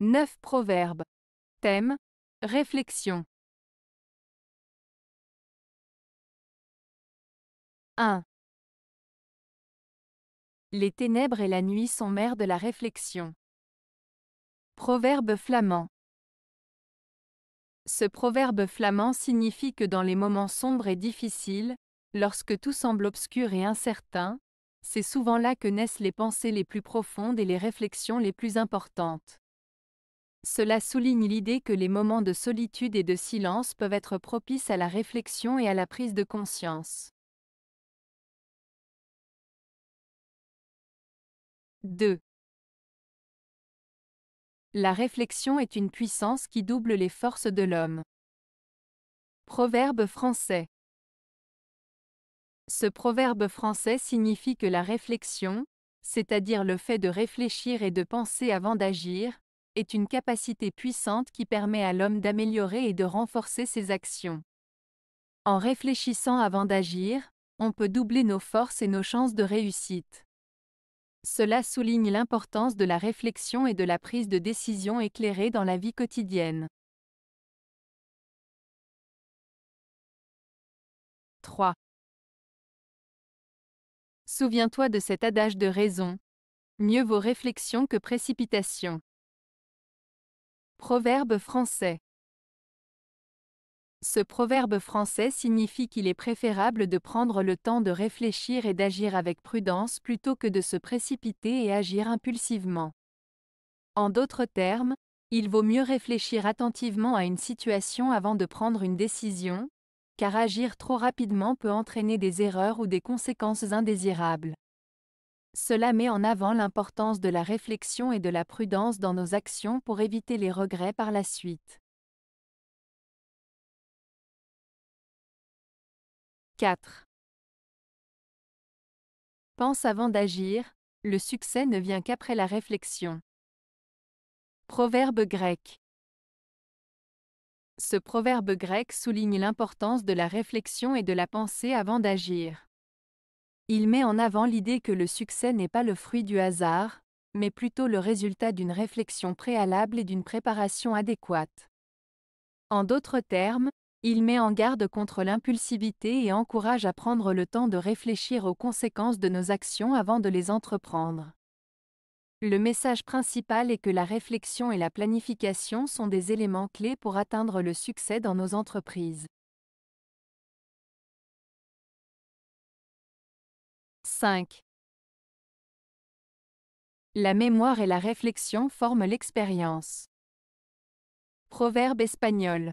9 proverbes. Thème: réflexion. 1. Les ténèbres et la nuit sont mères de la réflexion. Proverbe flamand. Ce proverbe flamand signifie que dans les moments sombres et difficiles, lorsque tout semble obscur et incertain, c'est souvent là que naissent les pensées les plus profondes et les réflexions les plus importantes. Cela souligne l'idée que les moments de solitude et de silence peuvent être propices à la réflexion et à la prise de conscience. 2. La réflexion est une puissance qui double les forces de l'homme. Proverbe français. Ce proverbe français signifie que la réflexion, c'est-à-dire le fait de réfléchir et de penser avant d'agir, est une capacité puissante qui permet à l'homme d'améliorer et de renforcer ses actions. En réfléchissant avant d'agir, on peut doubler nos forces et nos chances de réussite. Cela souligne l'importance de la réflexion et de la prise de décision éclairée dans la vie quotidienne. 3. Souviens-toi de cet adage de raison. Mieux vaut réflexion que précipitation. Proverbe français. Ce proverbe français signifie qu'il est préférable de prendre le temps de réfléchir et d'agir avec prudence plutôt que de se précipiter et agir impulsivement. En d'autres termes, il vaut mieux réfléchir attentivement à une situation avant de prendre une décision, car agir trop rapidement peut entraîner des erreurs ou des conséquences indésirables. Cela met en avant l'importance de la réflexion et de la prudence dans nos actions pour éviter les regrets par la suite. 4. Pense avant d'agir, le succès ne vient qu'après la réflexion. Proverbe grec. Ce proverbe grec souligne l'importance de la réflexion et de la pensée avant d'agir. Il met en avant l'idée que le succès n'est pas le fruit du hasard, mais plutôt le résultat d'une réflexion préalable et d'une préparation adéquate. En d'autres termes, il met en garde contre l'impulsivité et encourage à prendre le temps de réfléchir aux conséquences de nos actions avant de les entreprendre. Le message principal est que la réflexion et la planification sont des éléments clés pour atteindre le succès dans nos entreprises. 5. La mémoire et la réflexion forment l'expérience. Proverbe espagnol.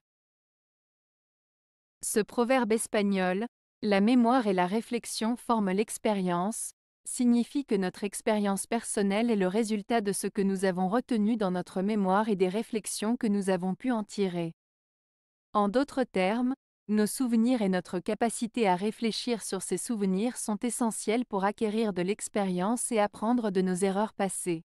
Ce proverbe espagnol, la mémoire et la réflexion forment l'expérience, signifie que notre expérience personnelle est le résultat de ce que nous avons retenu dans notre mémoire et des réflexions que nous avons pu en tirer. En d'autres termes, nos souvenirs et notre capacité à réfléchir sur ces souvenirs sont essentiels pour acquérir de l'expérience et apprendre de nos erreurs passées.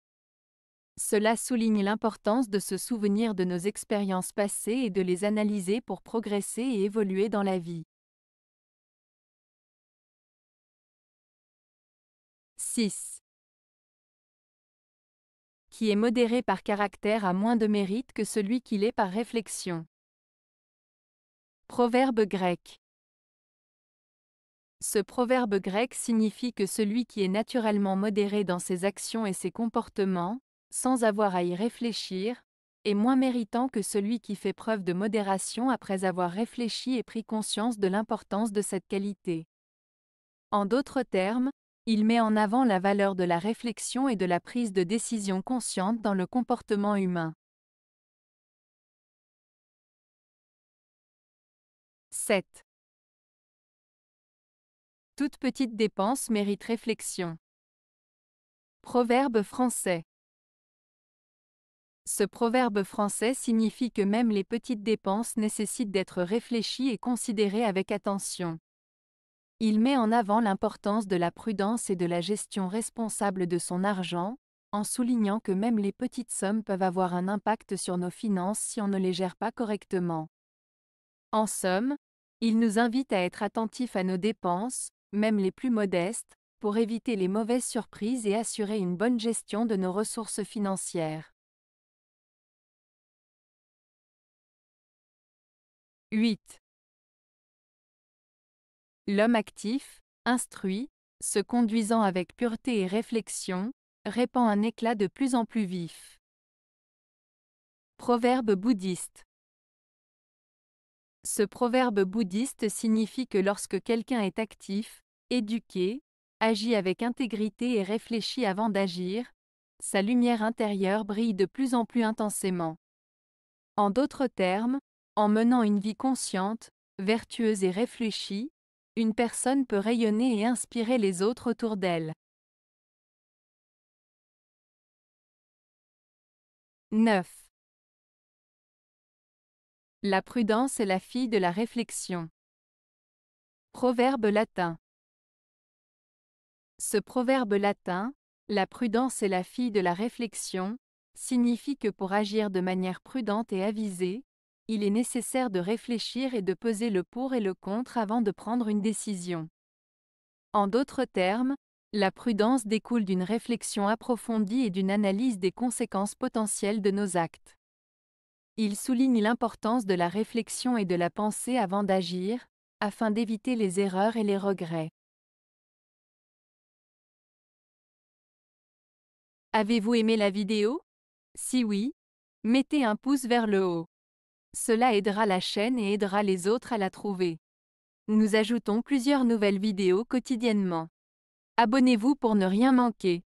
Cela souligne l'importance de se souvenir de nos expériences passées et de les analyser pour progresser et évoluer dans la vie. 6. Qui est modéré par caractère a moins de mérite que celui qui l'est par réflexion. Proverbe grec. Ce proverbe grec signifie que celui qui est naturellement modéré dans ses actions et ses comportements, sans avoir à y réfléchir, est moins méritant que celui qui fait preuve de modération après avoir réfléchi et pris conscience de l'importance de cette qualité. En d'autres termes, il met en avant la valeur de la réflexion et de la prise de décision consciente dans le comportement humain. 7. Toute petite dépense mérite réflexion. Proverbe français. Ce proverbe français signifie que même les petites dépenses nécessitent d'être réfléchies et considérées avec attention. Il met en avant l'importance de la prudence et de la gestion responsable de son argent, en soulignant que même les petites sommes peuvent avoir un impact sur nos finances si on ne les gère pas correctement. En somme, il nous invite à être attentifs à nos dépenses, même les plus modestes, pour éviter les mauvaises surprises et assurer une bonne gestion de nos ressources financières. 8. L'homme actif, instruit, se conduisant avec pureté et réflexion, répand un éclat de plus en plus vif. Proverbe bouddhiste. Ce proverbe bouddhiste signifie que lorsque quelqu'un est actif, éduqué, agit avec intégrité et réfléchit avant d'agir, sa lumière intérieure brille de plus en plus intensément. En d'autres termes, en menant une vie consciente, vertueuse et réfléchie, une personne peut rayonner et inspirer les autres autour d'elle. 9. La prudence est la fille de la réflexion. Proverbe latin. Ce proverbe latin, la prudence est la fille de la réflexion, signifie que pour agir de manière prudente et avisée, il est nécessaire de réfléchir et de peser le pour et le contre avant de prendre une décision. En d'autres termes, la prudence découle d'une réflexion approfondie et d'une analyse des conséquences potentielles de nos actes. Il souligne l'importance de la réflexion et de la pensée avant d'agir, afin d'éviter les erreurs et les regrets. Avez-vous aimé la vidéo? Si oui, mettez un pouce vers le haut. Cela aidera la chaîne et aidera les autres à la trouver. Nous ajoutons plusieurs nouvelles vidéos quotidiennement. Abonnez-vous pour ne rien manquer.